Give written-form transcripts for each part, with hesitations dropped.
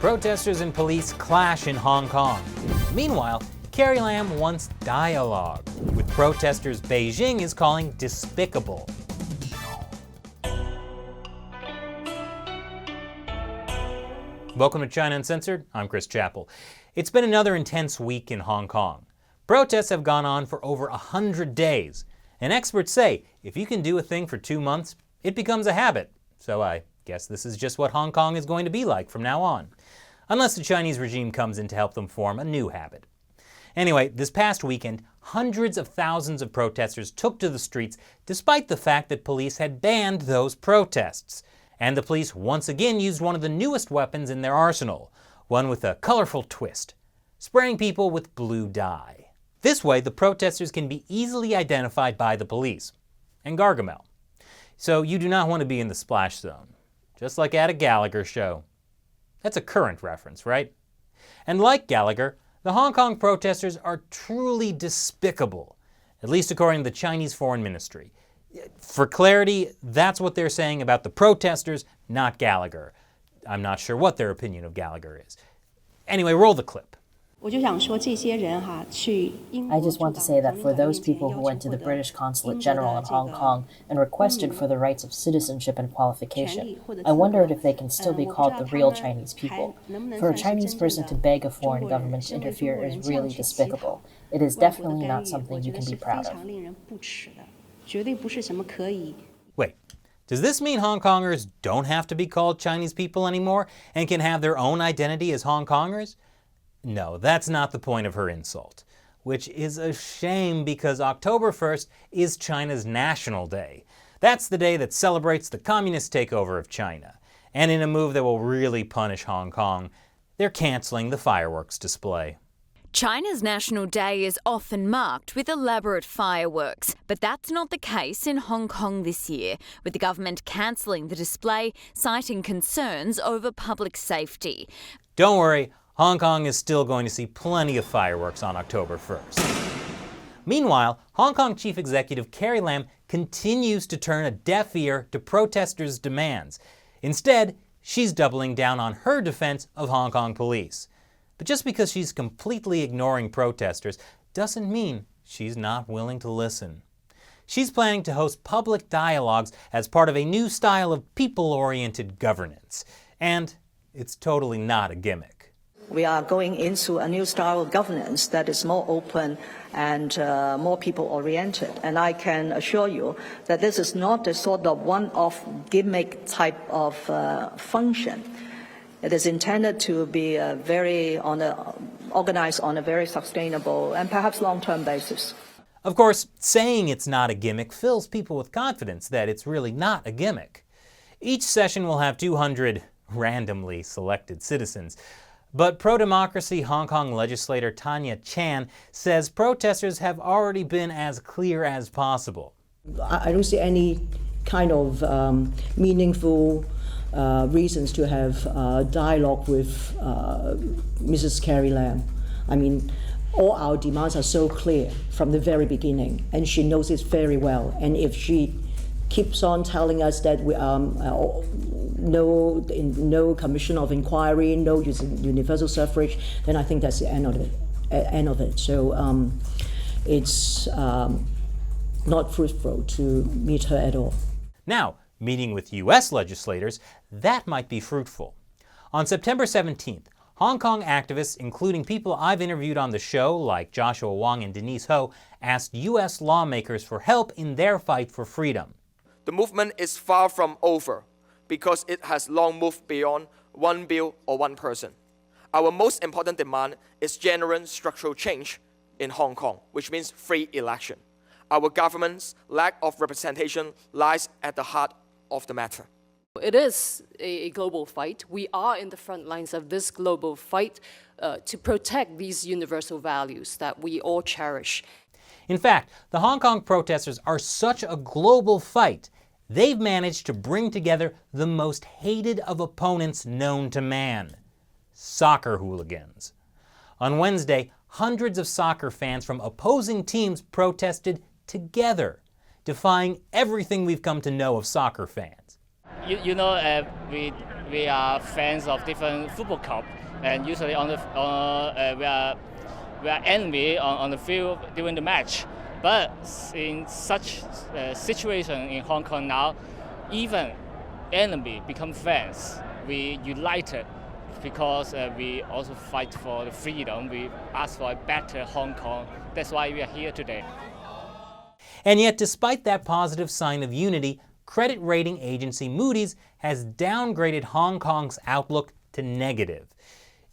Protesters and police clash in Hong Kong. Meanwhile, Carrie Lam wants dialogue, with protesters Beijing is calling despicable. Welcome to China Uncensored. I'm Chris Chappell. It's been another intense week in Hong Kong. Protests have gone on for over 100 days, and experts say if you can do a thing for 2 months, it becomes a habit. So I guess this is just what Hong Kong is going to be like from now on, unless the Chinese regime comes in to help them form a new habit. Anyway, this past weekend, hundreds of thousands of protesters took to the streets despite the fact that police had banned those protests. And the police once again used one of the newest weapons in their arsenal, one with a colorful twist, spraying people with blue dye. This way, the protesters can be easily identified by the police and Gargamel. So you do not want to be in the splash zone, just like at a Gallagher show. That's a current reference, right? And like Gallagher, the Hong Kong protesters are truly despicable, at least according to the Chinese Foreign Ministry. For clarity, that's what they're saying about the protesters, not Gallagher. I'm not sure what their opinion of Gallagher is. Anyway, roll the clip. I just want to say that for those people who went to the British Consulate General in Hong Kong and requested for the rights of citizenship and qualification, I wondered if they can still be called the real Chinese people. For a Chinese person to beg a foreign government to interfere is really despicable. It is definitely not something you can be proud of. Wait, does this mean Hong Kongers don't have to be called Chinese people anymore and can have their own identity as Hong Kongers? No, that's not the point of her insult, which is a shame because October 1st is China's National Day. That's the day that celebrates the communist takeover of China. And in a move that will really punish Hong Kong, they're canceling the fireworks display. China's National Day is often marked with elaborate fireworks, but that's not the case in Hong Kong this year, with the government cancelling the display, citing concerns over public safety. Don't worry, Hong Kong is still going to see plenty of fireworks on October 1st. Meanwhile, Hong Kong Chief Executive Carrie Lam continues to turn a deaf ear to protesters' demands. Instead, she's doubling down on her defense of Hong Kong police. But just because she's completely ignoring protesters doesn't mean she's not willing to listen. She's planning to host public dialogues as part of a new style of people-oriented governance. And it's totally not a gimmick. We are going into a new style of governance that is more open and more people-oriented. And I can assure you that this is not the sort of one-off gimmick type of function. It is intended to be organized on a very sustainable and perhaps long-term basis. Of course, saying it's not a gimmick fills people with confidence that it's really not a gimmick. Each session will have 200 randomly selected citizens. But pro-democracy Hong Kong legislator Tanya Chan says protesters have already been as clear as possible. I don't see any kind of meaningful reasons to have dialogue with Mrs. Carrie Lam. I mean, all our demands are so clear from the very beginning, and she knows it very well. And if she keeps on telling us that we no commission of inquiry, no universal suffrage, then I think that's the end of it. So it's not fruitful to meet her at all. Now, meeting with U.S. legislators, that might be fruitful. On September 17th, Hong Kong activists, including people I've interviewed on the show, like Joshua Wong and Denise Ho, asked U.S. lawmakers for help in their fight for freedom. The movement is far from over because it has long moved beyond one bill or one person. Our most important demand is genuine structural change in Hong Kong, which means free election. Our government's lack of representation lies at the heart of the matter. It is a global fight. We are in the front lines of this global fight to protect these universal values that we all cherish. In fact, the Hong Kong protesters are such a global fight, they've managed to bring together the most hated of opponents known to man: soccer hooligans. On Wednesday, hundreds of soccer fans from opposing teams protested together, defying everything we've come to know of soccer fans. We we are fans of different football clubs, and usually we are enemy on the field during the match. But in such a situation in Hong Kong now, even enemy become fans. We united because we also fight for the freedom. We ask for a better Hong Kong. That's why we are here today. And yet, despite that positive sign of unity, credit rating agency Moodys has downgraded Hong Kong's outlook to negative.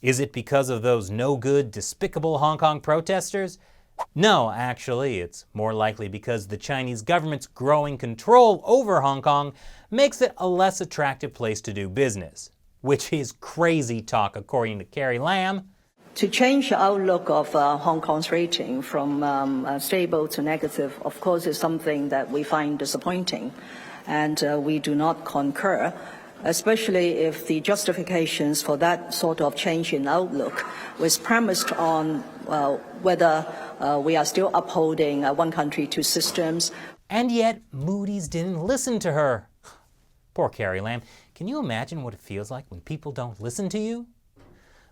Is it because of those no-good, despicable Hong Kong protesters? No, actually, it's more likely because the Chinese government's growing control over Hong Kong makes it a less attractive place to do business. Which is crazy talk, according to Carrie Lam. To change the outlook of Hong Kong's rating from stable to negative, of course, is something that we find disappointing, and we do not concur, especially if the justifications for that sort of change in outlook was premised on whether we are still upholding one country, two systems. And yet, Moodys didn't listen to her. Poor Carrie Lam. Can you imagine what it feels like when people don't listen to you?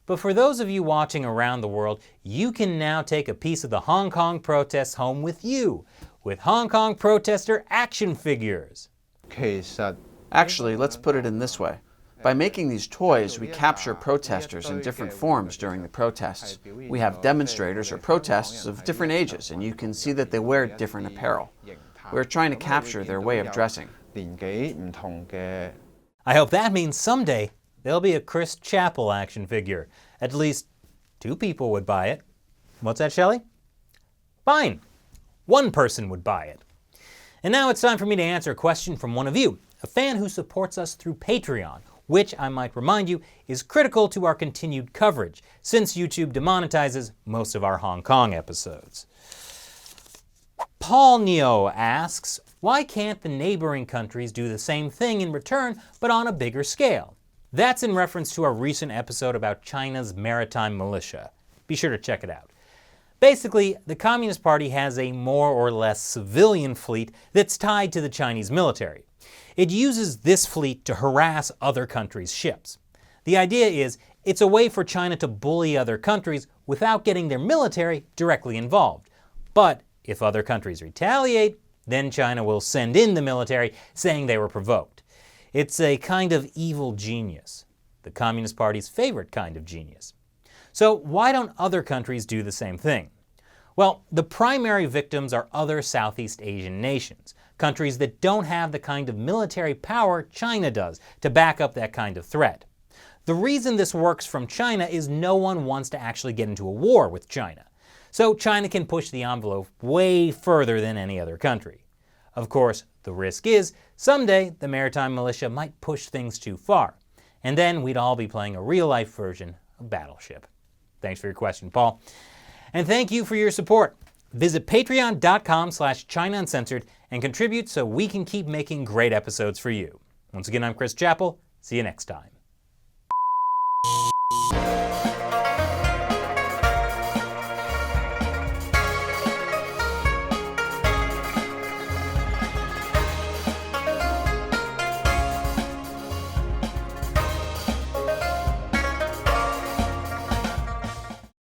But for those of you watching around the world, you can now take a piece of the Hong Kong protests home with you, with Hong Kong protester action figures. Actually, let's put it in this way. By making these toys, we capture protesters in different forms during the protests. We have demonstrators or protests of different ages, and you can see that they wear different apparel. We're trying to capture their way of dressing. I hope that means someday there'll be a Chris Chappell action figure. At least 2 people would buy it. What's that, Shelley? Fine. 1 person would buy it. And now it's time for me to answer a question from one of you, a fan who supports us through Patreon, which, I might remind you, is critical to our continued coverage, since YouTube demonetizes most of our Hong Kong episodes. Paul Neo asks, why can't the neighboring countries do the same thing in return, but on a bigger scale? That's in reference to our recent episode about China's maritime militia. Be sure to check it out. Basically, the Communist Party has a more or less civilian fleet that's tied to the Chinese military. It uses this fleet to harass other countries' ships. The idea is, it's a way for China to bully other countries without getting their military directly involved. But if other countries retaliate, then China will send in the military saying they were provoked. It's a kind of evil genius, the Communist Party's favorite kind of genius. So why don't other countries do the same thing? Well, the primary victims are other Southeast Asian nations, countries that don't have the kind of military power China does to back up that kind of threat. The reason this works from China is no one wants to actually get into a war with China. So China can push the envelope way further than any other country. Of course, the risk is, someday the maritime militia might push things too far, and then we'd all be playing a real-life version of Battleship. Thanks for your question, Paul. And thank you for your support. Visit patreon.com/China Uncensored and contribute so we can keep making great episodes for you. Once again, I'm Chris Chappell. See you next time.